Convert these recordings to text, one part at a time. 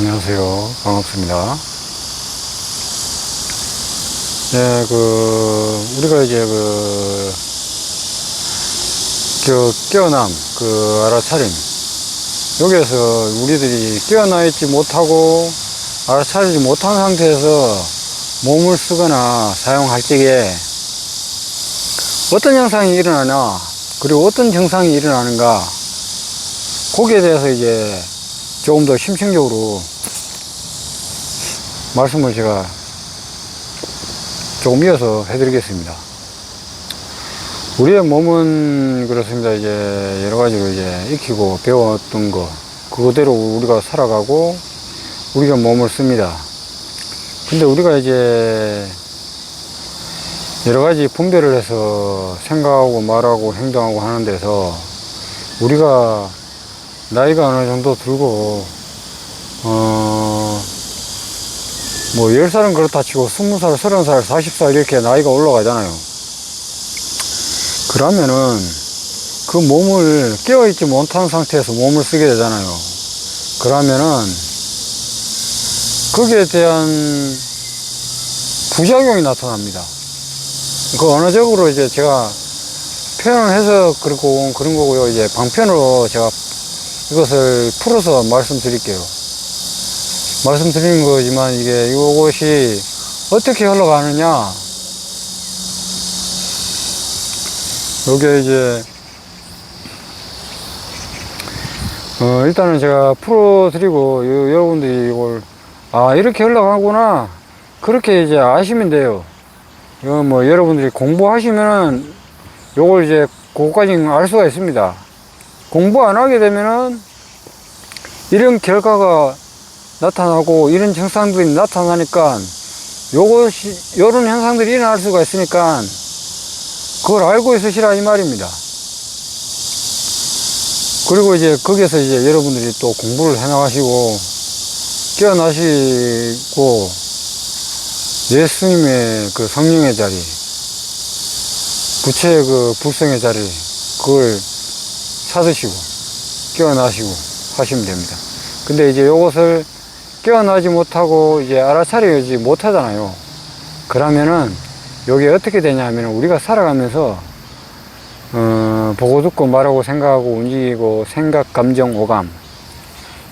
안녕하세요. 반갑습니다. 네, 우리가 이제 깨어남, 알아차림. 여기에서 우리들이 깨어나 있지 못하고, 알아차리지 못한 상태에서 몸을 쓰거나 사용할 적에 어떤 현상이 일어나나, 그리고 어떤 증상이 일어나는가, 거기에 대해서 이제 조금 더 심층적으로 말씀을 제가 조금 이어서 해드리겠습니다. 우리의 몸은 그렇습니다. 이제 여러 가지로 이제 익히고 배웠던 거, 그대로 우리가 살아가고 우리가 몸을 씁니다. 근데 우리가 이제 여러 가지 분별을 해서 생각하고 말하고 행동하고 하는 데서 우리가 나이가 어느 정도 들고, 10살은 그렇다 치고 20살, 30살, 40살 이렇게 나이가 올라가잖아요. 그러면은 그 몸을 깨어있지 못한 상태에서 몸을 쓰게 되잖아요. 그러면은 거기에 대한 부작용이 나타납니다. 그 언어적으로 이제 제가 표현을 해서 그런 거고요. 이제 방편으로 제가 이것을 풀어서 말씀드릴게요. 말씀드리는 거지만 이것이 어떻게 흘러가느냐. 여기에 이제, 일단은 제가 풀어드리고, 여러분들이 이걸, 이렇게 흘러가구나. 그렇게 이제 아시면 돼요. 이거 여러분들이 공부하시면은 요걸 이제 그거까지는 알 수가 있습니다. 공부 안 하게 되면은 이런 결과가 나타나고 이런 증상들이 나타나니까 요런 현상들이 일어날 수가 있으니까 그걸 알고 있으시라 이 말입니다. 그리고 이제 거기에서 이제 여러분들이 또 공부를 해 나가시고 깨어나시고 예수님의 그 성령의 자리, 부처의 그 불성의 자리, 그걸 찾으시고 깨어나시고 하시면 됩니다. 근데 이제 요것을 깨어나지 못하고 이제 알아차리지 못하잖아요. 그러면은 요게 어떻게 되냐면 우리가 살아가면서 보고 듣고 말하고 생각하고 움직이고 생각, 감정, 오감,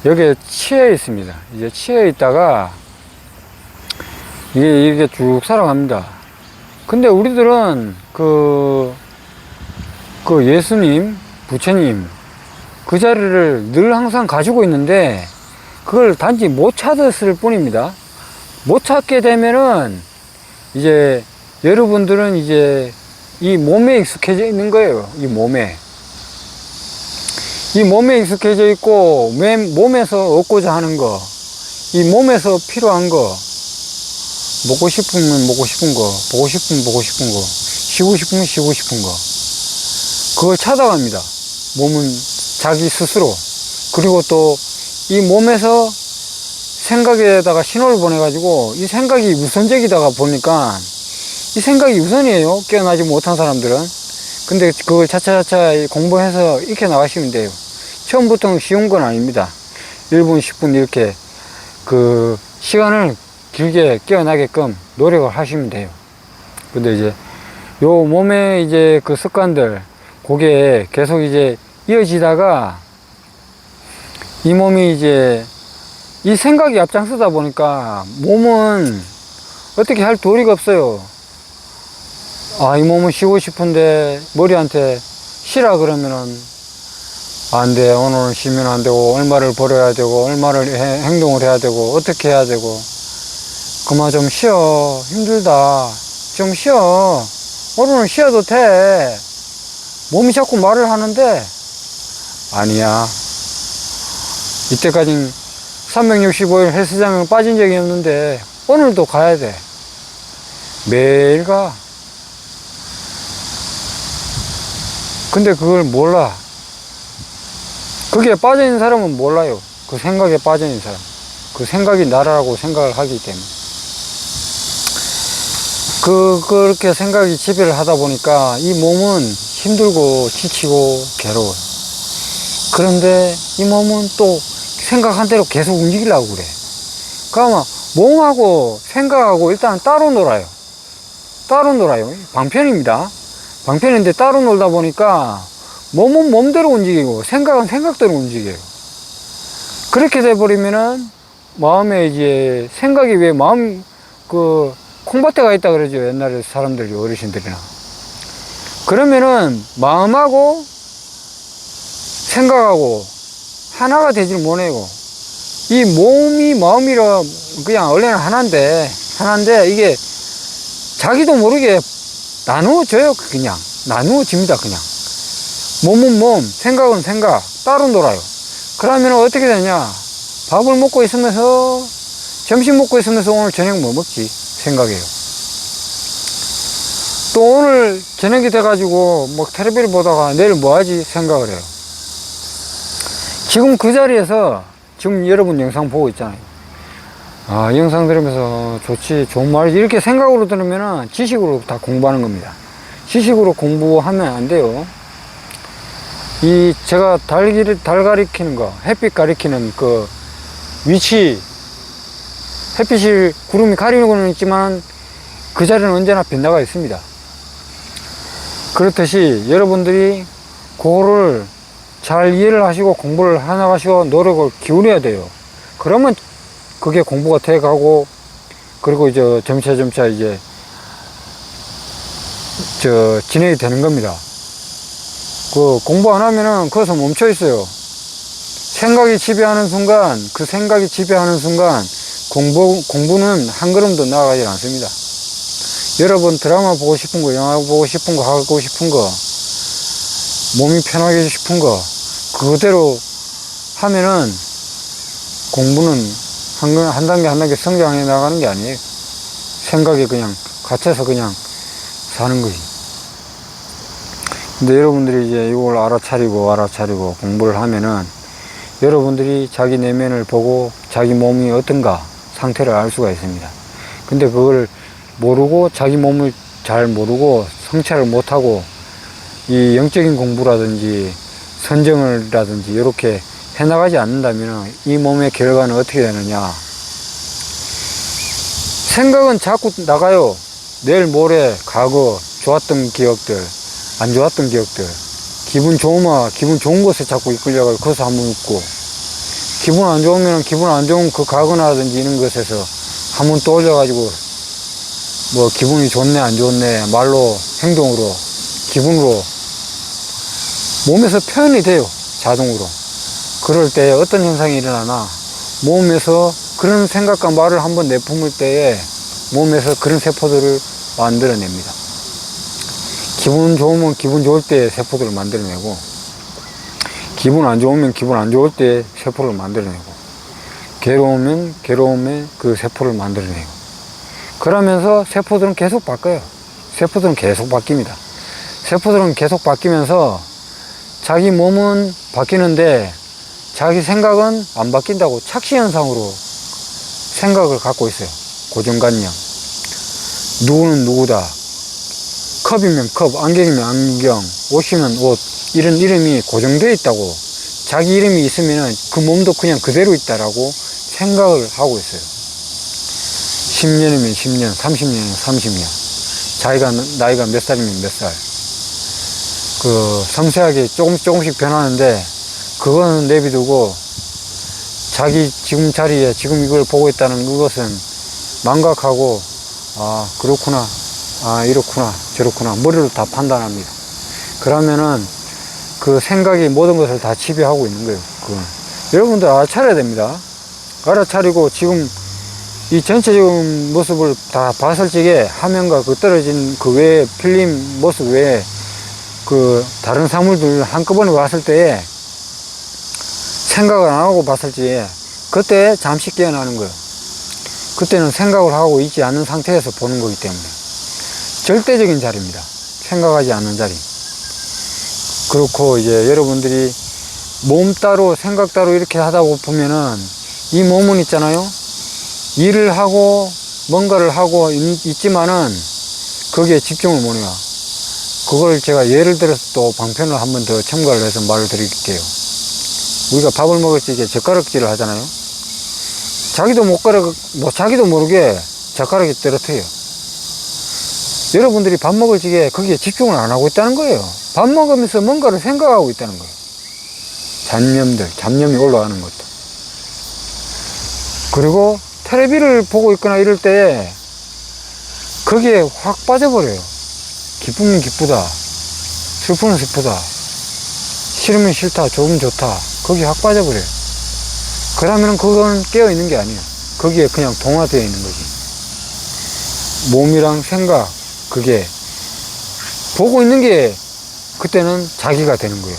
여기에 치여 있습니다. 이제 치여 있다가 이게 쭉 살아갑니다. 근데 우리들은 그 예수님, 부처님, 그 자리를 늘 항상 가지고 있는데 그걸 단지 못 찾았을 뿐입니다. 못 찾게 되면은 이제 여러분들은 이제 이 몸에 익숙해져 있는 거예요. 이 몸에 익숙해져 있고 몸에서 얻고자 하는 거, 이 몸에서 필요한 거, 먹고 싶으면 먹고 싶은 거, 보고 싶으면 보고 싶은 거, 쉬고 싶으면 쉬고 싶은 거, 그걸 찾아갑니다. 몸은 자기 스스로. 그리고 또 이 몸에서 생각에다가 신호를 보내가지고 이 생각이 우선적이다가 보니까 이 생각이 우선이에요. 깨어나지 못한 사람들은. 근데 그걸 차차차차 공부해서 익혀 나가시면 돼요. 처음부터는 쉬운 건 아닙니다. 1분, 10분 이렇게 그 시간을 길게 깨어나게끔 노력을 하시면 돼요. 근데 이제 요 몸의 이제 그 습관들, 그게 계속 이제 이어지다가 이 몸이 이제 이 생각이 앞장서다 보니까 몸은 어떻게 할 도리가 없어요. 이 몸은 쉬고 싶은데 머리한테 쉬라 그러면은 안 돼. 오늘은 쉬면 안 되고, 얼마를 벌어야 되고, 얼마를 행동을 해야 되고, 어떻게 해야 되고. 그만 좀 쉬어. 힘들다. 좀 쉬어. 오늘은 쉬어도 돼. 몸이 자꾸 말을 하는데, 아니야. 이때까지 365일 헬스장에 빠진 적이 없는데, 오늘도 가야 돼. 매일 가. 근데 그걸 몰라. 거기에 빠져있는 사람은 몰라요. 그 생각에 빠져있는 사람. 그 생각이 나라고 생각을 하기 때문에. 그렇게 생각이 지배를 하다 보니까 이 몸은 힘들고 지치고 괴로워요. 그런데 이 몸은 또 생각한 대로 계속 움직이려고 그래. 그러면 몸하고 생각하고 일단 따로 놀아요. 따로 놀아요. 방편입니다. 방편인데 따로 놀다 보니까 몸은 몸대로 움직이고 생각은 생각대로 움직여요. 그렇게 돼버리면은 마음에 이제 생각이 왜 마음 그 콩밭에가 있다 그러죠. 옛날에 사람들이 어르신들이나. 그러면은 마음하고 생각하고 하나가 되질 못하고 이 몸이 마음이라 그냥 원래는 하나인데 이게 자기도 모르게 나누어져요. 그냥 나누어집니다. 그냥 몸은 몸, 생각은 생각 따로 놀아요. 그러면 어떻게 되냐, 밥을 먹고 있으면서 점심 먹고 있으면서 오늘 저녁 뭐 먹지 생각해요. 또 오늘 저녁이 돼가지고 뭐 텔레비를 보다가 내일 뭐 하지 생각을 해요. 지금 그 자리에서 지금 여러분 영상 보고 있잖아요. 아, 영상 들으면서 좋지, 좋은 말이지 이렇게 생각으로 들으면은 지식으로 다 공부하는 겁니다. 지식으로 공부하면 안 돼요. 이 제가 달 가리키는 거, 햇빛 가리키는 그 위치, 햇빛이 구름이 가리는 건 있지만 그 자리는 언제나 빗나가 있습니다. 그렇듯이 여러분들이 그거를 잘 이해를 하시고 공부를 해나가시고 노력을 기울여야 돼요. 그러면 그게 공부가 돼 가고, 그리고 이제 점차 이제 진행이 되는 겁니다. 그 공부 안 하면은 거기서 멈춰 있어요. 생각이 지배하는 순간, 그 생각이 지배하는 순간 공부는 한 걸음도 나아가지 않습니다. 여러분 드라마 보고 싶은 거, 영화 보고 싶은 거, 하고 싶은 거, 몸이 편하게 싶은 거 그대로 하면은 공부는 한 단계 한 단계 성장해 나가는 게 아니에요. 생각에 그냥 갇혀서 그냥 사는 거지. 근데 여러분들이 이제 이걸 알아차리고 공부를 하면은 여러분들이 자기 내면을 보고 자기 몸이 어떤가 상태를 알 수가 있습니다. 근데 그걸 모르고 자기 몸을 잘 모르고 성찰을 못하고 이 영적인 공부라든지 선정을라든지 이렇게 해나가지 않는다면 이 몸의 결과는 어떻게 되느냐. 생각은 자꾸 나가요. 내일 모레 과거 좋았던 기억들, 안 좋았던 기억들, 기분 좋으면 기분 좋은 곳에 자꾸 이끌려가고 거기서 한번 웃고, 기분 안 좋으면 기분 안 좋은 그 과거나든지 이런 것에서 한번 떠올려가지고 뭐 기분이 좋네 안 좋네 말로 행동으로 기분으로 몸에서 표현이 돼요. 자동으로. 그럴 때 어떤 현상이 일어나나, 몸에서 그런 생각과 말을 한번 내뿜을 때에 몸에서 그런 세포들을 만들어냅니다. 기분 좋으면 기분 좋을 때 세포들을 만들어내고, 기분 안 좋으면 기분 안 좋을 때 세포를 만들어내고, 괴로우면 괴로움에 그 세포를 만들어내고, 그러면서 세포들은 계속 바뀌어요. 세포들은 계속 바뀝니다. 세포들은 계속 바뀌면서 자기 몸은 바뀌는데 자기 생각은 안 바뀐다고 착시현상으로 생각을 갖고 있어요. 고정관념. 누구는 누구다. 컵이면 컵, 안경이면 안경, 옷이면 옷, 이런 이름이 고정되어 있다고, 자기 이름이 있으면 그 몸도 그냥 그대로 있다라고 생각을 하고 있어요. 10년이면 10년, 30년이면 30년. 자기가 나이가 몇 살이면 몇 살. 그 섬세하게 조금씩 변하는데 그거는 내비두고 자기 지금 자리에 지금 이걸 보고 있다는 그것은 망각하고, 아 그렇구나, 아 이렇구나 저렇구나 머리로 다 판단합니다. 그러면은 그 생각이 모든 것을 다 지배하고 있는 거예요. 그건 여러분들 알아차려야 됩니다. 알아차리고 지금 이 전체적인 모습을 다 봤을 적에 화면과 그 떨어진 그 외에 필름 모습 외에 그 다른 사물들 한꺼번에 봤을 때에 생각을 안 하고 봤을 적에 그때 잠시 깨어나는 거예요. 그때는 생각을 하고 있지 않은 상태에서 보는 거기 때문에 절대적인 자리입니다. 생각하지 않는 자리. 그렇고 이제 여러분들이 몸 따로 생각 따로 이렇게 하다 보면은 이 몸은 있잖아요. 일을 하고 뭔가를 하고 있지만은 거기에 집중을 못해요. 그걸 제가 예를 들어서 또 방편을 한 번 더 첨가를 해서 말을 드릴게요. 우리가 밥을 먹을 적에 젓가락질을 하잖아요. 자기도 못 걸어, 뭐 자기도 모르게 젓가락에 떨어뜨려요. 여러분들이 밥 먹을 적에 거기에 집중을 안 하고 있다는 거예요. 밥 먹으면서 뭔가를 생각하고 있다는 거예요. 잡념이 올라가는 것도. 그리고 텔레비를 보고 있거나 이럴 때 거기에 확 빠져버려요. 기쁘면 기쁘다, 슬프면 슬프다, 싫으면 싫다, 좋으면 좋다, 거기에 확 빠져버려요. 그러면 그건 깨어있는 게 아니에요. 거기에 그냥 동화되어 있는 거지. 몸이랑 생각, 그게 보고 있는 게 그때는 자기가 되는 거예요.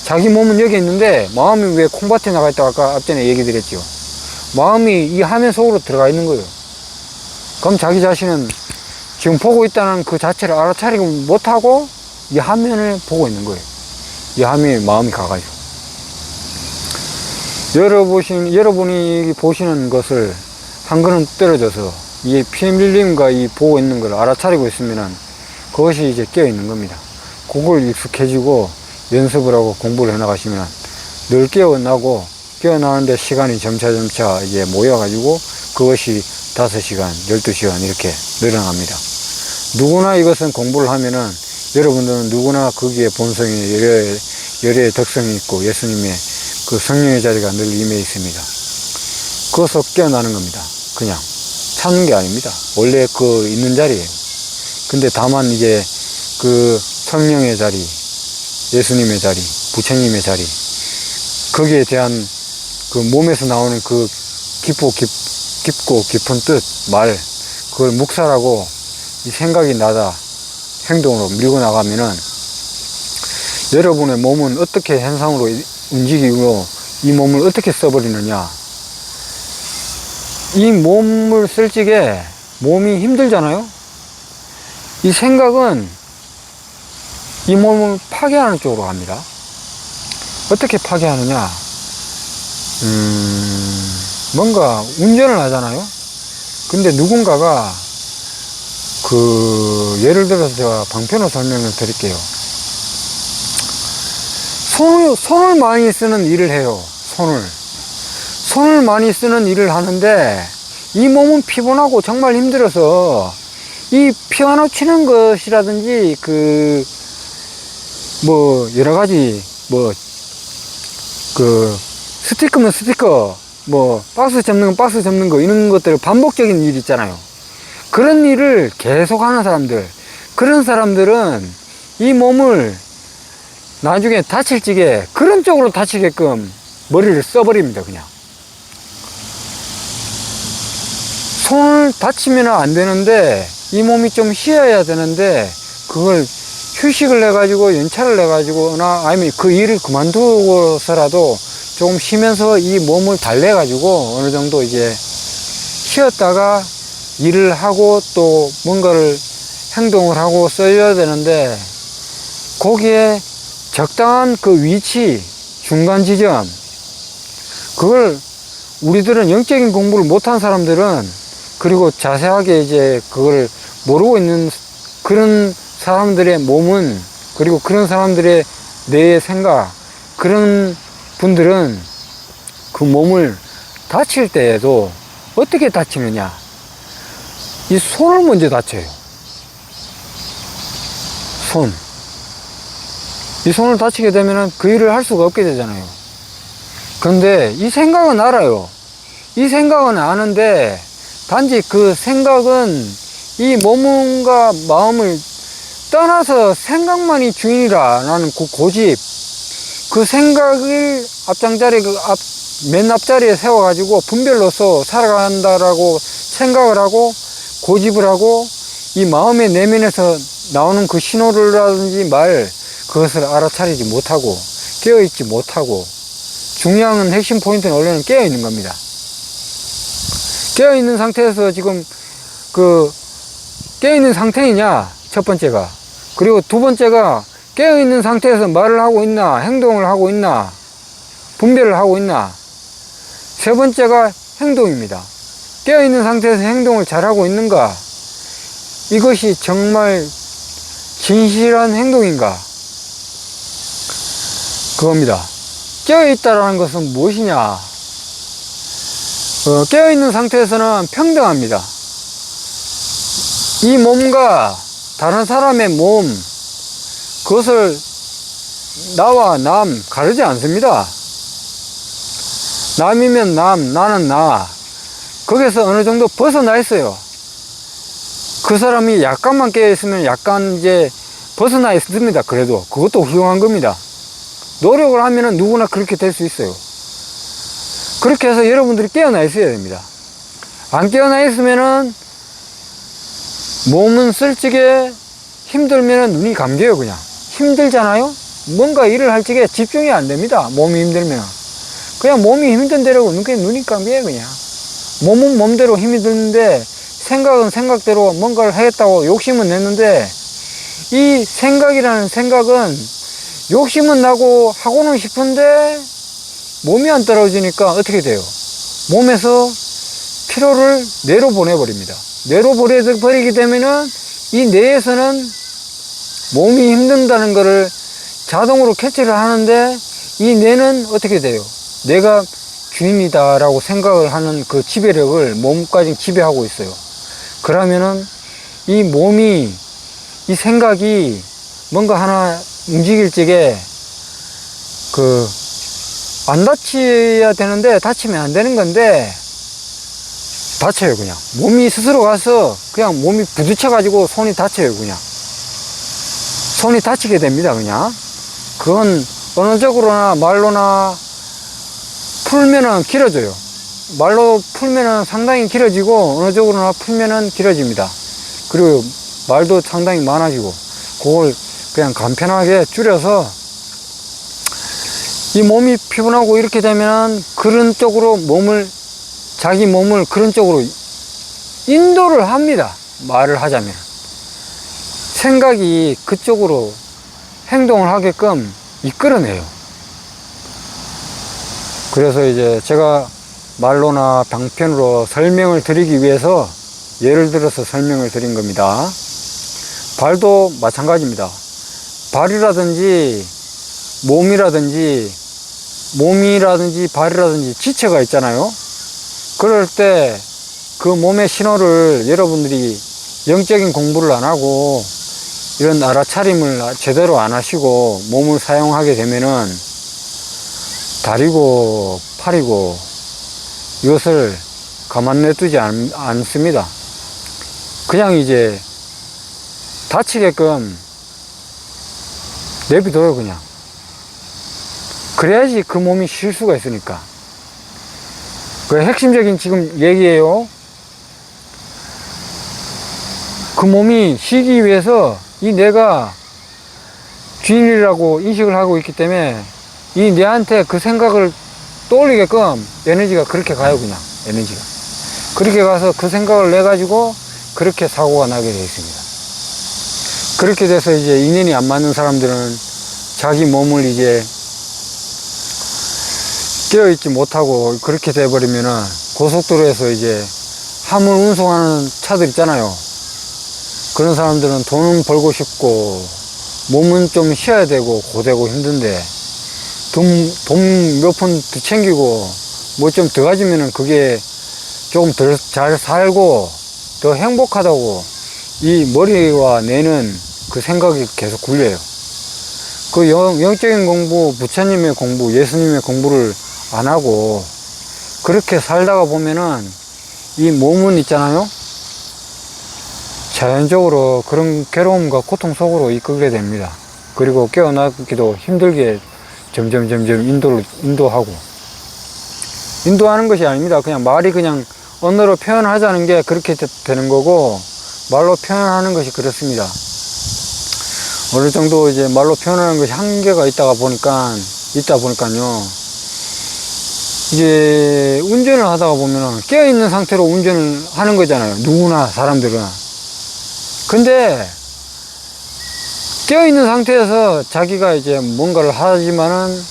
자기 몸은 여기 있는데 마음이 왜 콩밭에 나가 있다고 아까 앞전에 얘기 드렸죠. 마음이 이 화면 속으로 들어가 있는 거예요. 그럼 자기 자신은 지금 보고 있다는 그 자체를 알아차리고 못하고 이 화면을 보고 있는 거예요. 이 화면에 마음이 가가지고. 여러분이 보시는 것을 한 걸음 떨어져서 이 피밀림과 이 보고 있는 걸 알아차리고 있으면은 그것이 이제 깨어 있는 겁니다. 그걸 익숙해지고 연습을 하고 공부를 해 나가시면 늘 깨어나는데 시간이 점차 이제 모여가지고 그것이 5시간, 12시간 이렇게 늘어납니다. 누구나 이것은 공부를 하면은 여러분들은 누구나 거기에 본성이 열의 덕성이 있고 예수님의 그 성령의 자리가 늘 임해 있습니다. 그것을 깨어나는 겁니다. 그냥 찾는 게 아닙니다. 원래 그 있는 자리예요. 근데 다만 이제 그 성령의 자리, 예수님의 자리, 부처님의 자리, 거기에 대한 그 몸에서 나오는 그 깊고 깊은 뜻, 말, 그걸 묵살하고 이 생각이 나다 행동으로 밀고 나가면은 여러분의 몸은 어떻게 현상으로 움직이고 이 몸을 어떻게 써버리느냐. 이 몸을 쓸 적에 몸이 힘들잖아요. 이 생각은 이 몸을 파괴하는 쪽으로 갑니다. 어떻게 파괴하느냐. 뭔가 운전을 하잖아요. 근데 누군가가 예를 들어서 제가 방편으로 설명을 드릴게요. 손을 많이 쓰는 일을 해요. 손을 많이 쓰는 일을 하는데 이 몸은 피곤하고 정말 힘들어서 이 피아노 치는 것이라든지 여러 가지 스티커면 스티커, 박스 접는 거 이런 것들 반복적인 일 있잖아요. 그런 일을 계속 하는 사람들, 그런 사람들은 이 몸을 나중에 다칠 적에 그런 쪽으로 다치게끔 머리를 써버립니다. 그냥 손을 다치면 안 되는데 이 몸이 좀 쉬어야 되는데 그걸 휴식을 해가지고 연차를 해가지고나 아니면 그 일을 그만두고서라도 조금 쉬면서 이 몸을 달래가지고 어느 정도 이제 쉬었다가 일을 하고 또 뭔가를 행동을 하고 써야 되는데 거기에 적당한 그 위치, 중간 지점, 그걸 우리들은 영적인 공부를 못한 사람들은 그리고 자세하게 이제 그걸 모르고 있는 그런 사람들의 몸은 그리고 그런 사람들의 뇌의 생각, 그런 분들은 그 몸을 다칠 때에도 어떻게 다치느냐. 이 손을 먼저 다쳐요. 이 손을 다치게 되면은 그 일을 할 수가 없게 되잖아요. 그런데 이 생각은 알아요. 이 생각은 아는데 단지 그 생각은 이 몸과 마음을 떠나서 생각만이 주인이라 나는 그 고집, 그 생각을 맨 앞자리에 세워가지고 분별로서 살아간다라고 생각을 하고 고집을 하고 이 마음의 내면에서 나오는 그 신호라든지 그것을 알아차리지 못하고 깨어있지 못하고 중요한 핵심 포인트는 원래는 깨어있는 겁니다. 깨어있는 상태에서 지금 깨어있는 상태이냐, 첫 번째가. 그리고 두 번째가 깨어있는 상태에서 말을 하고 있나, 행동을 하고 있나, 분별을 하고 있나. 세 번째가 행동입니다. 깨어있는 상태에서 행동을 잘하고 있는가, 이것이 정말 진실한 행동인가, 그겁니다. 깨어있다라는 것은 무엇이냐. 깨어있는 상태에서는 평등합니다. 이 몸과 다른 사람의 몸, 그것을 나와 남 가르지 않습니다. 남이면 남, 나는 나. 거기서 어느 정도 벗어나 있어요. 그 사람이 약간만 깨어있으면 약간 이제 벗어나 있습니다. 그래도 그것도 훌륭한 겁니다. 노력을 하면은 누구나 그렇게 될 수 있어요. 그렇게 해서 여러분들이 깨어나 있어야 됩니다. 안 깨어나 있으면은 몸은 쓸적에 힘들면은 눈이 감겨요. 그냥 힘들잖아요. 뭔가 일을 할 적에 집중이 안 됩니다. 몸이 힘들면 그냥 몸이 힘든 대로 눈이 감겨요. 그냥 몸은 몸대로 힘이 드는데 생각은 생각대로 뭔가를 하겠다고 욕심은 냈는데, 이 생각이라는 생각은 욕심은 나고 하고는 싶은데 몸이 안 따라오니까 어떻게 돼요? 몸에서 피로를 뇌로 보내버립니다. 뇌로 보내버리게 되면은 이 뇌에서는 몸이 힘든다는 것을 자동으로 캐치를 하는데, 이 뇌는 어떻게 돼요? 내가 주인이다 라고 생각을 하는 그 지배력을 몸까지 지배하고 있어요. 그러면은 이 몸이, 이 생각이 뭔가 하나 움직일 적에 안 다쳐야 되는데 다치면 안 되는 건데 다쳐요. 그냥 몸이 스스로 가서 그냥 몸이 부딪혀 가지고 손이 다쳐요. 그냥 손이 다치게 됩니다. 그냥 그건 언어적으로나 말로나 풀면은 길어져요. 말로 풀면은 상당히 길어지고 언어적으로나 풀면은 길어집니다. 그리고 말도 상당히 많아지고, 그걸 그냥 간편하게 줄여서 이 몸이 피곤하고 이렇게 되면 그런 쪽으로 자기 몸을 그런 쪽으로 인도를 합니다. 말을 하자면 생각이 그쪽으로 행동을 하게끔 이끌어내요. 그래서 이제 제가 말로나 방편으로 설명을 드리기 위해서 예를 들어서 설명을 드린 겁니다. 발도 마찬가지입니다. 발이라든지 몸이라든지 발이라든지 지체가 있잖아요. 그럴 때 그 몸의 신호를 여러분들이 영적인 공부를 안 하고 이런 알아차림을 제대로 안 하시고 몸을 사용하게 되면은 다리고 팔이고 이것을 가만 놔두지 않습니다. 그냥 이제 다치게끔 내비둬요. 그냥 그래야지 그 몸이 쉴 수가 있으니까. 그 핵심적인 지금 얘기예요. 그 몸이 쉬기 위해서 이 뇌가 주인이라고 인식을 하고 있기 때문에 이 뇌한테 그 생각을 떠올리게끔 에너지가 그렇게 가요. 그냥 에너지가 그렇게 가서 그 생각을 내 가지고 그렇게 사고가 나게 되어 있습니다. 그렇게 돼서 이제 인연이 안 맞는 사람들은 자기 몸을 이제 깨어있지 못하고 그렇게 돼버리면은 고속도로에서 이제 화물 운송하는 차들 있잖아요. 그런 사람들은 돈은 벌고 싶고 몸은 좀 쉬어야 되고 고되고 힘든데 돈 몇 푼 더 챙기고 뭐 좀 더 가지면은 그게 조금 덜 잘 살고 더 행복하다고 이 머리와 뇌는 그 생각이 계속 굴려요. 그 영적인 공부, 부처님의 공부, 예수님의 공부를 안 하고 그렇게 살다가 보면은 이 몸은 있잖아요. 자연적으로 그런 괴로움과 고통 속으로 이끌게 됩니다. 그리고 깨어나기도 힘들게 점점 인도하고, 인도하는 것이 아닙니다. 그냥 말이 그냥 언어로 표현하자는 게 그렇게 되는 거고, 말로 표현하는 것이 그렇습니다. 어느 정도 이제 말로 표현하는 것이 한계가 있다 보니까요. 이제 운전을 하다가 보면 깨어있는 상태로 운전을 하는 거잖아요. 누구나 사람들은. 근데 깨어있는 상태에서 자기가 이제 뭔가를 하지만은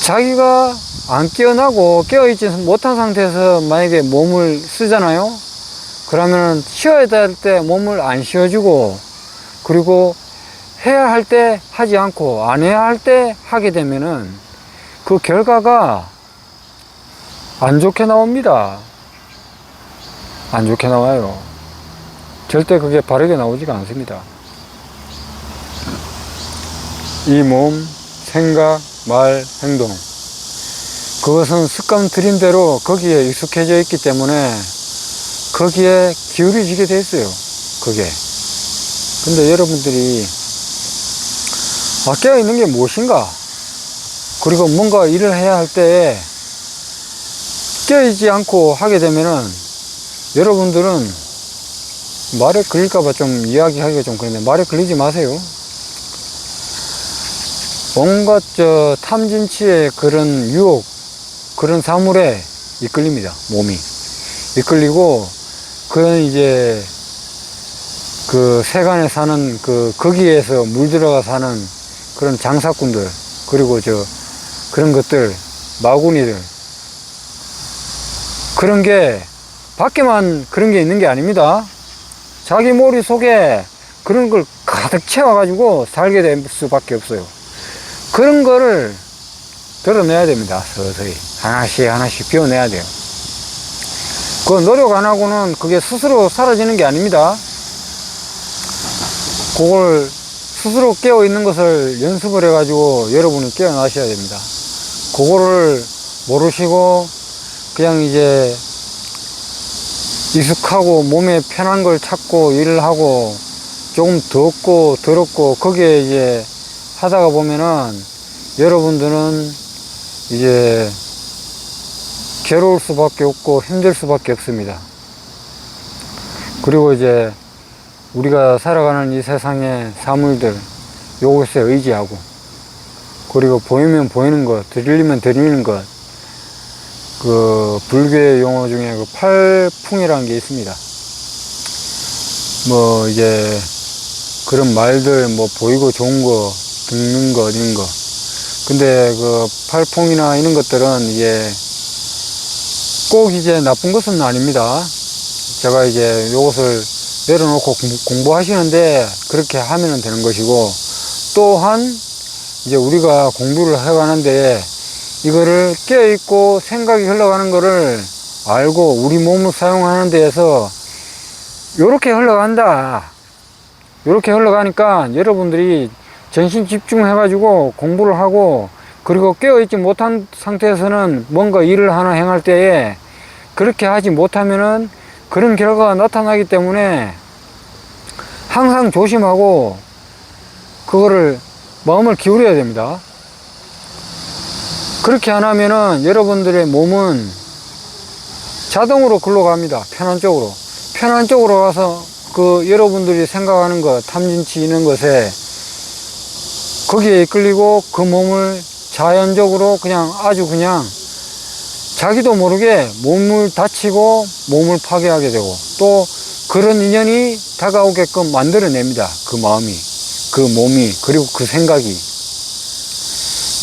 자기가 안 깨어나고 깨어있지 못한 상태에서 만약에 몸을 쓰잖아요. 그러면 쉬어야 될 때 몸을 안 쉬어주고, 그리고 해야 할 때 하지 않고 안 해야 할 때 하게 되면은 그 결과가 안 좋게 나옵니다. 안 좋게 나와요. 절대 그게 바르게 나오지가 않습니다. 이 몸, 생각, 말, 행동, 그것은 습관 들인 대로 거기에 익숙해져 있기 때문에 거기에 기울여지게 돼 있어요. 그게. 근데 여러분들이 깨어있는 게 무엇인가, 그리고 뭔가 일을 해야 할 때 깨어있지 않고 하게 되면은 여러분들은 말에 걸릴까봐 좀 이야기하기가 좀 그런데 말에 걸리지 마세요. 온갖 탐진치의 그런 유혹, 그런 사물에 이끌립니다. 몸이 이끌리고, 그런 이제 그 세간에 사는 거기에서 물들어가 사는 그런 장사꾼들, 그리고 그런 것들, 마구니들, 그런 게 밖에만 그런 게 있는 게 아닙니다. 자기 머릿속에 그런 걸 가득 채워가지고 살게 될 수밖에 없어요. 그런 거를 드러내야 됩니다. 서서히 하나씩 하나씩 비워내야 돼요. 그 노력 안 하고는 그게 스스로 사라지는 게 아닙니다. 그걸 스스로 깨어 있는 것을 연습을 해가지고 여러분이 깨어나셔야 됩니다. 그거를 모르시고 그냥 이제 익숙하고 몸에 편한 걸 찾고 일을 하고 조금 덥고 더럽고 거기에 이제 하다가 보면은 여러분들은 이제 괴로울 수밖에 없고 힘들 수밖에 없습니다. 그리고 이제 우리가 살아가는 이 세상의 사물들, 요것에 의지하고, 그리고 보이면 보이는 것, 들리면 들리는 것, 그 불교의 용어 중에 그 팔풍이라는 게 있습니다. 뭐 이제 그런 말들, 뭐 보이고 좋은 거, 듣는 거, 이런 거. 근데 그 팔풍이나 이런 것들은 이게 꼭 이제 나쁜 것은 아닙니다. 제가 이제 요것을 내려놓고 공부하시는데 그렇게 하면 되는 것이고, 또한 이제 우리가 공부를 해가는데 이거를 깨어있고 생각이 흘러가는 거를 알고 우리 몸을 사용하는 데에서 요렇게 흘러간다, 요렇게 흘러가니까 여러분들이 전신 집중해 가지고 공부를 하고, 그리고 깨어있지 못한 상태에서는 뭔가 일을 하나 행할 때에 그렇게 하지 못하면은 그런 결과가 나타나기 때문에 항상 조심하고 그거를 마음을 기울여야 됩니다. 그렇게 안 하면은 여러분들의 몸은 자동으로 글로 갑니다. 편한 쪽으로. 편한 쪽으로 가서 그 여러분들이 생각하는 것, 탐진치 있는 것에 거기에 이끌리고 그 몸을 자연적으로 그냥 아주 그냥 자기도 모르게 몸을 다치고 몸을 파괴하게 되고, 또 그런 인연이 다가오게끔 만들어냅니다. 그 마음이, 그 몸이, 그리고 그 생각이.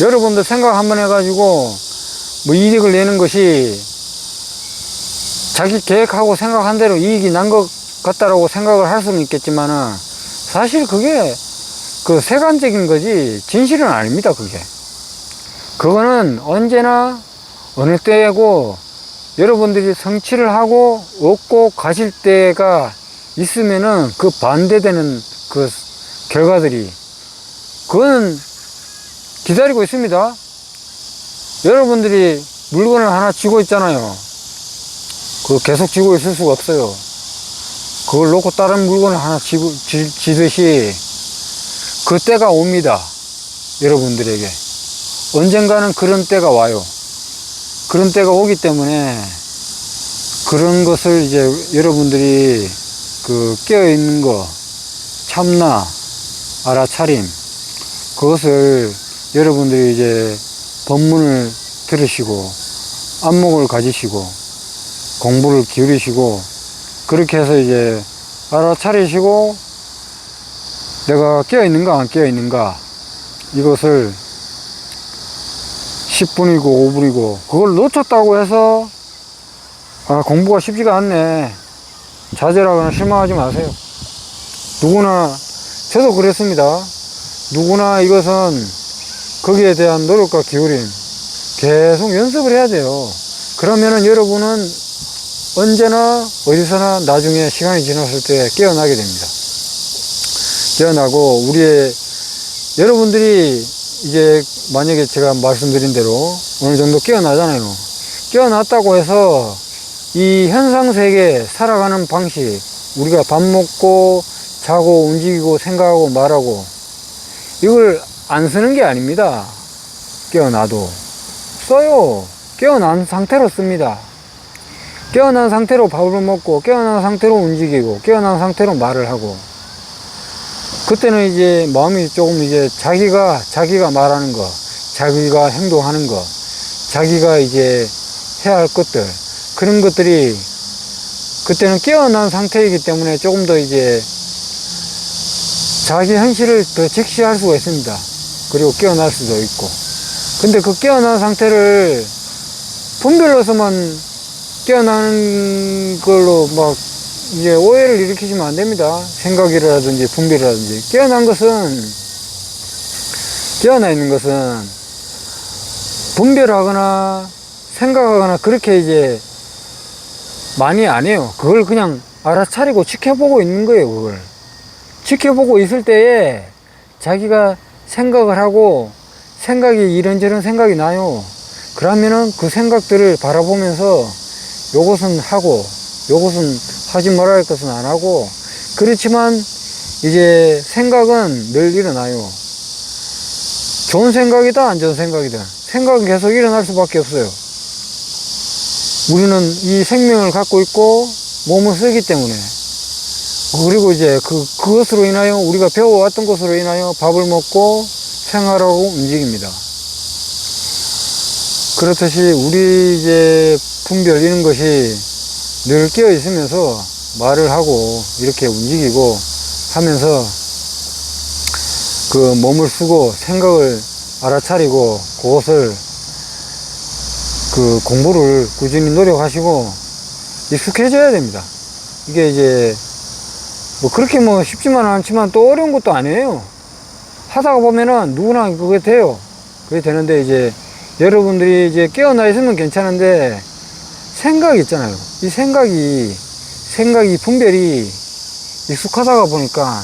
여러분들 생각 한번 해가지고 뭐 이익을 내는 것이 자기 계획하고 생각한 대로 이익이 난 것 같다라고 생각을 할 수는 있겠지만은 사실 그게 그 세간적인 거지 진실은 아닙니다. 그거는 언제나 어느 때고 여러분들이 성취를 하고 얻고 가실 때가 있으면은 그 반대되는 그 결과들이, 그거는 기다리고 있습니다. 여러분들이 물건을 하나 쥐고 있잖아요. 그거 계속 쥐고 있을 수가 없어요. 그걸 놓고 다른 물건을 하나 쥐듯이 그 때가 옵니다. 여러분들에게 언젠가는 그런 때가 와요. 그런 때가 오기 때문에 그런 것을 이제 여러분들이 그 깨어있는 거, 참나, 알아차림, 그것을 여러분들이 이제 법문을 들으시고 안목을 가지시고 공부를 기울이시고 그렇게 해서 이제 알아차리시고 내가 깨어있는가 안 깨어있는가, 이것을 10분이고 5분이고 그걸 놓쳤다고 해서 공부가 쉽지가 않네, 좌절하거나 실망하지 마세요. 누구나, 저도 그랬습니다. 누구나 이것은 거기에 대한 노력과 기울임, 계속 연습을 해야 돼요. 그러면은 여러분은 언제나 어디서나 나중에 시간이 지났을 때 깨어나게 됩니다. 깨어나고 여러분들이 이제 만약에 제가 말씀드린 대로 어느 정도 깨어나잖아요. 깨어났다고 해서 이 현상세계 살아가는 방식, 우리가 밥 먹고 자고 움직이고 생각하고 말하고 이걸 안 쓰는 게 아닙니다. 깨어나도 써요. 깨어난 상태로 씁니다. 깨어난 상태로 밥을 먹고 깨어난 상태로 움직이고 깨어난 상태로 말을 하고, 그때는 이제 마음이 조금 이제 자기가 말하는 거, 자기가 행동하는 거, 자기가 이제 해야 할 것들, 그런 것들이 그때는 깨어난 상태이기 때문에 조금 더 이제 자기 현실을 더 직시할 수가 있습니다. 그리고 깨어날 수도 있고. 근데 그 깨어난 상태를 분별로서만 깨어나는 걸로 막 이제 오해를 일으키시면 안 됩니다. 생각이라든지 분별이라든지. 깨어나 있는 것은 분별하거나 생각하거나 그렇게 이제 많이 안 해요. 그걸 그냥 알아차리고 지켜보고 있는 거예요. 그걸 지켜보고 있을 때에 자기가 생각을 하고, 생각이 이런저런 생각이 나요. 그러면은 그 생각들을 바라보면서 요것은 하고 요것은 하지 말아야 할 것은 안 하고, 그렇지만 이제 생각은 늘 일어나요. 좋은 생각이다 안 좋은 생각이다 생각은 계속 일어날 수밖에 없어요. 우리는 이 생명을 갖고 있고 몸을 쓰기 때문에, 그리고 이제 그것으로 인하여 우리가 배워왔던 것으로 인하여 밥을 먹고 생활하고 움직입니다. 그렇듯이 우리 이제 분별 이런 것이 늘 깨어 있으면서 말을 하고 이렇게 움직이고 하면서 그 몸을 쓰고 생각을 알아차리고 그것을 그 공부를 꾸준히 노력하시고 익숙해져야 됩니다. 이게 이제 뭐 그렇게 뭐 쉽지만은 않지만 또 어려운 것도 아니에요. 하다가 보면은 누구나 그게 돼요. 그게 되는데 이제 여러분들이 이제 깨어나 있으면 괜찮은데 생각이 있잖아요. 이 생각이 분별이 익숙하다가 보니까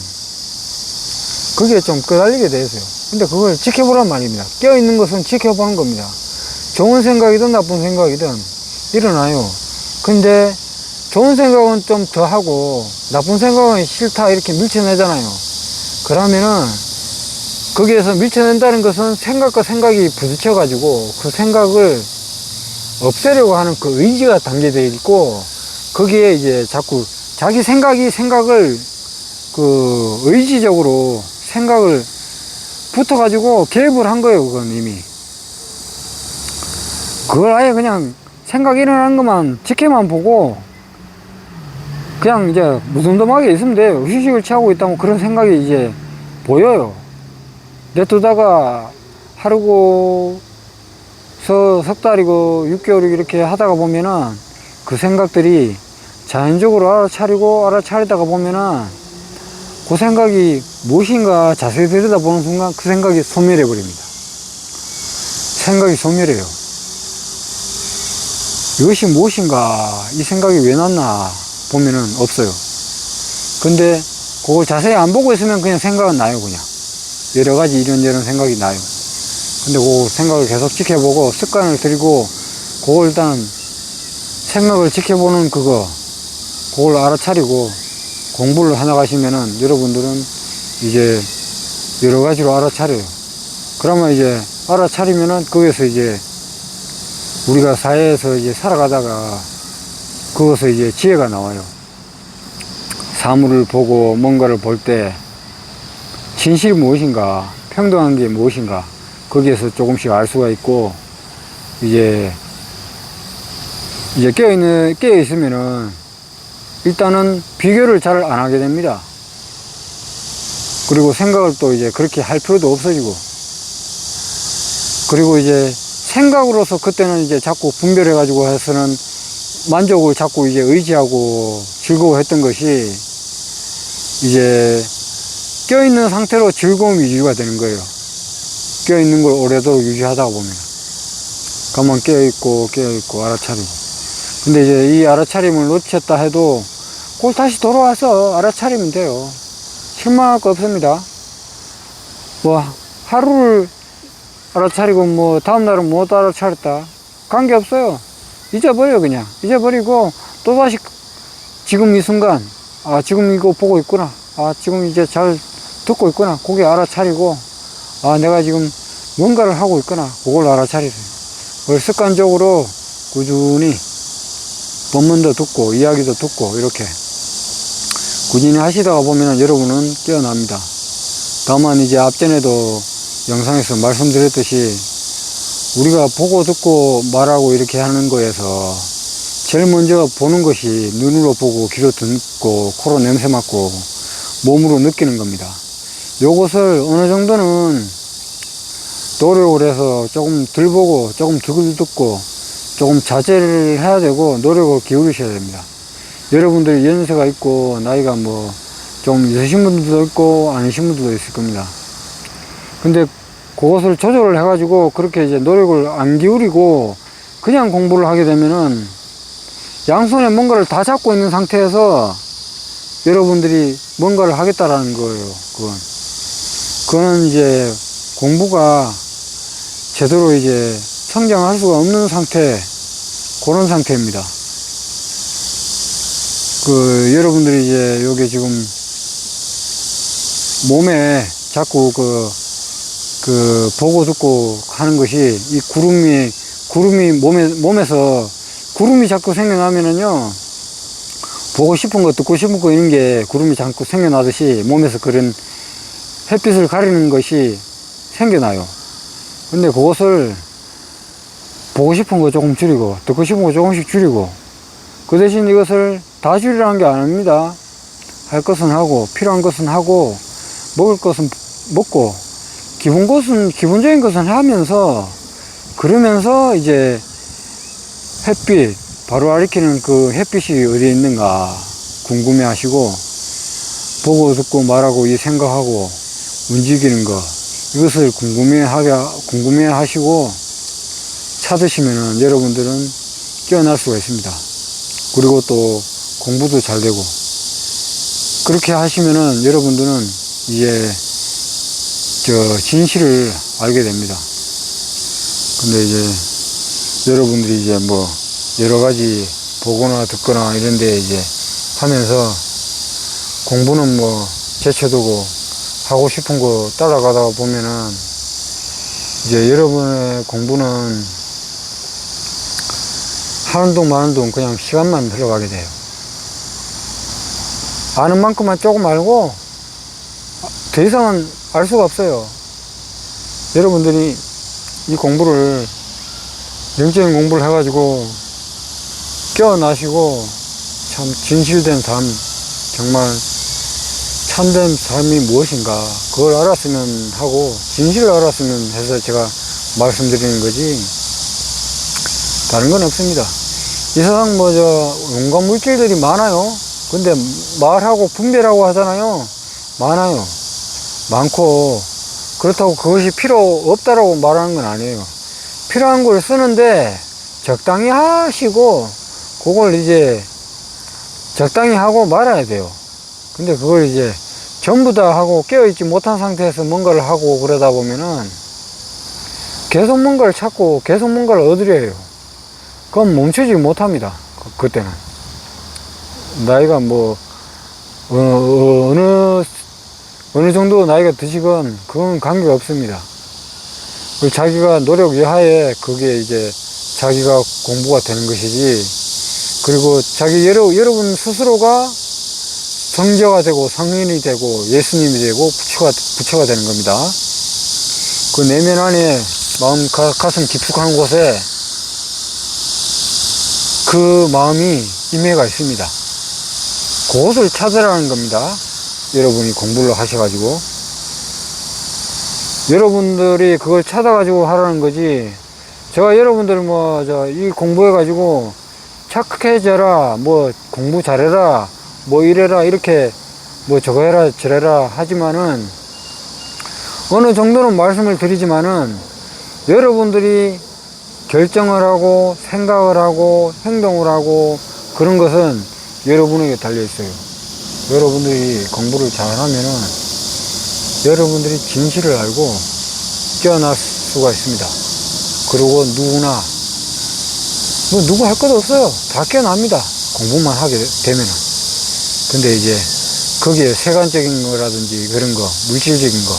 그게 좀 끄달리게 되어요. 근데 그걸 지켜보란 말입니다. 깨어있는 것은 지켜보는 겁니다. 좋은 생각이든 나쁜 생각이든 일어나요. 근데 좋은 생각은 좀 더 하고 나쁜 생각은 싫다 이렇게 밀쳐내잖아요. 그러면은 거기에서 밀쳐낸다는 것은 생각과 생각이 부딪혀 가지고 그 생각을 없애려고 하는 그 의지가 담겨져 있고, 거기에 이제 자꾸 자기 생각을 그 의지적으로 생각을 붙어 가지고 개입을 한 거예요. 그건 이미 그걸 아예 그냥 생각 일어나는 것만 지켜만 보고 그냥 이제 무덤덤하게 있으면 돼요. 휴식을 취하고 있다면 그런 생각이 이제 보여요. 내두다가 하루고 석 달이고 6개월이고 이렇게 하다가 보면은 그 생각들이 자연적으로 알아차리다가 보면은 그 생각이 무엇인가 자세히 들여다보는 순간 그 생각이 소멸해 버립니다. 생각이 소멸해요. 이것이 무엇인가, 이 생각이 왜 났나 보면은 없어요. 근데 그걸 자세히 안 보고 있으면 그냥 생각은 나요. 그냥 여러 가지 이런저런 생각이 나요. 근데 그 생각을 계속 지켜보고 습관을 들이고 그걸 일단 생각을 지켜보는 그걸 알아차리고 공부를 해나가시면은 여러분들은 이제 여러 가지로 알아차려요. 그러면 이제 알아차리면은 거기서 이제 우리가 사회에서 이제 살아가다가 거기서 이제 지혜가 나와요. 사물을 보고 뭔가를 볼 때 진실이 무엇인가, 평등한 게 무엇인가, 거기에서 조금씩 알 수가 있고, 이제 깨어 있으면은 일단은 비교를 잘 안 하게 됩니다. 그리고 생각을 또 이제 그렇게 할 필요도 없어지고, 그리고 이제 생각으로서 그때는 이제 자꾸 분별해가지고 해서는 만족을 자꾸 이제 의지하고 즐거워했던 것이 이제 껴있는 상태로 즐거움이 유지가 되는 거예요. 껴있는 걸 오래도록 유지하다 보면. 가만 깨어있고 알아차리고. 근데 이제 이 알아차림을 놓쳤다 해도 그걸 다시 돌아와서 알아차리면 돼요. 실망할 거 없습니다. 뭐 하루를 알아차리고 뭐 다음날은 못 알아차렸다 관계없어요. 잊어버려. 그냥 잊어버리고 또다시 지금 이 순간, 아 지금 이거 보고 있구나, 아 지금 이제 잘 듣고 있구나, 그게 알아차리고, 아 내가 지금 뭔가를 하고 있구나, 그걸 알아차리세요. 그걸 습관적으로 꾸준히 법문도 듣고 이야기도 듣고 이렇게 꾸준히 하시다가 보면은 여러분은 깨어납니다. 다만 이제 앞전에도 영상에서 말씀드렸듯이 우리가 보고 듣고 말하고 이렇게 하는 거에서 제일 먼저 보는 것이 눈으로 보고 귀로 듣고 코로 냄새 맡고 몸으로 느끼는 겁니다. 요것을 어느 정도는 노력을 해서 조금 덜 보고 조금 덜 듣고 조금 자제를 해야 되고 노력을 기울이셔야 됩니다. 여러분들이 연세가 있고 나이가 뭐 좀 있으신 분들도 있고 아니신 분들도 있을 겁니다. 근데 그것을 조절을 해가지고 그렇게 이제 노력을 안 기울이고 그냥 공부를 하게 되면은 양손에 뭔가를 다 잡고 있는 상태에서 여러분들이 뭔가를 하겠다라는 거예요. 그건 이제 공부가 제대로 이제 성장할 수가 없는 상태, 그런 상태입니다. 여러분들이 이제 요게 지금 몸에 자꾸 보고 듣고 하는 것이 이 구름이 몸에서 구름이 자꾸 생겨나면은요, 보고 싶은 거 듣고 싶은 거 이런 게 구름이 자꾸 생겨나듯이 몸에서 그런 햇빛을 가리는 것이 생겨나요. 근데 그것을 보고 싶은 거 조금 줄이고 듣고 싶은 거 조금씩 줄이고, 그 대신 이것을 다 줄이라는 게 아닙니다. 할 것은 하고 필요한 것은 하고 먹을 것은 먹고 기본적인 것은 하면서, 그러면서 이제 햇빛 바로 가리키는 그 햇빛이 어디에 있는가 궁금해 하시고, 보고 듣고 말하고 이 생각하고 움직이는 거, 이것을 궁금해 하시고 찾으시면은 여러분들은 깨어날 수가 있습니다. 그리고 또 공부도 잘 되고, 그렇게 하시면은 여러분들은 이제 진실을 알게 됩니다. 근데 이제 여러분들이 이제 뭐 여러 가지 보거나 듣거나 이런데 이제 하면서 공부는 뭐 제쳐두고 하고 싶은 거 따라가다 보면은 이제 여러분의 공부는 하는 동 마는 동 그냥 시간만 흘러가게 돼요. 아는 만큼만 조금 알고 더 이상은 알 수가 없어요. 여러분들이 이 공부를, 영적인 공부를 해가지고 깨어나시고 참 진실된 삶, 정말 참된 삶이 무엇인가 그걸 알았으면 하고 진실을 알았으면 해서 제가 말씀드리는 거지 다른 건 없습니다. 이 세상 온갖 물질들이 많아요. 근데 말하고 분별하고 하잖아요. 많고, 그렇다고 그것이 필요 없다라고 말하는 건 아니에요. 필요한 걸 쓰는데 적당히 하시고 그걸 이제 적당히 하고 말아야 돼요. 근데 그걸 이제 전부 다 하고 깨어있지 못한 상태에서 뭔가를 하고 그러다 보면은 계속 뭔가를 찾고 계속 뭔가를 얻으려 해요. 그건 멈추지 못합니다. 그때는 나이가 어느 정도 나이가 드시건 그건 관계가 없습니다. 자기가 노력 여하에 그게 이제 자기가 공부가 되는 것이지, 그리고 여러분 스스로가 성자가 되고 성인이 되고 예수님이 되고 부처가 되는 겁니다. 그 내면 안에 가슴 깊숙한 곳에 그 마음이 임해가 있습니다. 그것을 찾으라는 겁니다. 여러분이 공부를 하셔가지고 여러분들이 그걸 찾아가지고 하라는 거지, 제가 여러분들 이 공부해가지고 착해져라, 공부 잘해라, 이래라, 이렇게 저거 해라 저래라 하지만은, 어느 정도는 말씀을 드리지만은 여러분들이 결정을 하고 생각을 하고 행동을 하고 그런 것은 여러분에게 달려 있어요. 여러분들이 공부를 잘 하면은 여러분들이 진실을 알고 깨어날 수가 있습니다. 그리고 누구나 뭐 누구 할 것도 없어요. 다 깨어납니다. 공부만 하게 되면은. 근데 이제 거기에 세간적인 거라든지 그런 거, 물질적인 거,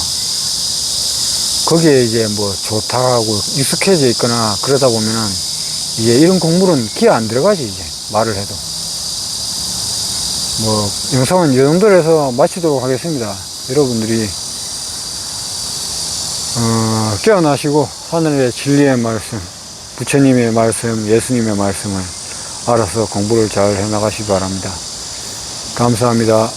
거기에 이제 뭐 좋다고 익숙해져 있거나 그러다 보면은 이제 이런 공부는 기어 안 들어가지, 이제 말을 해도. 뭐 영상은 이 정도로 해서 마치도록 하겠습니다. 여러분들이 깨어나시고 하늘의 진리의 말씀, 부처님의 말씀, 예수님의 말씀을 알아서 공부를 잘 해나가시기 바랍니다. 감사합니다.